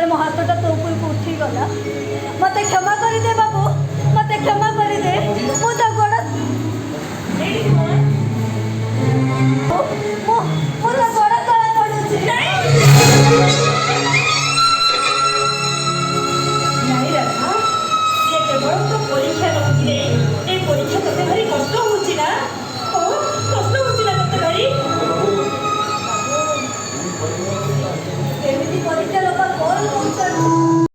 मो हाथटा तो ऊपर उठीगला मत क्षमा कर दे बाबू मत क्षमा कर दे मु तो गोड़ मु तो गोड़ तले पड़ुछि नहीं राधा ये केवल तो परीक्षा रखिले ए परीक्षा तते भारी कष्ट होछि ना ओ कष्ट होछि ना तते भारी एमिति परीक्षा लोक कौन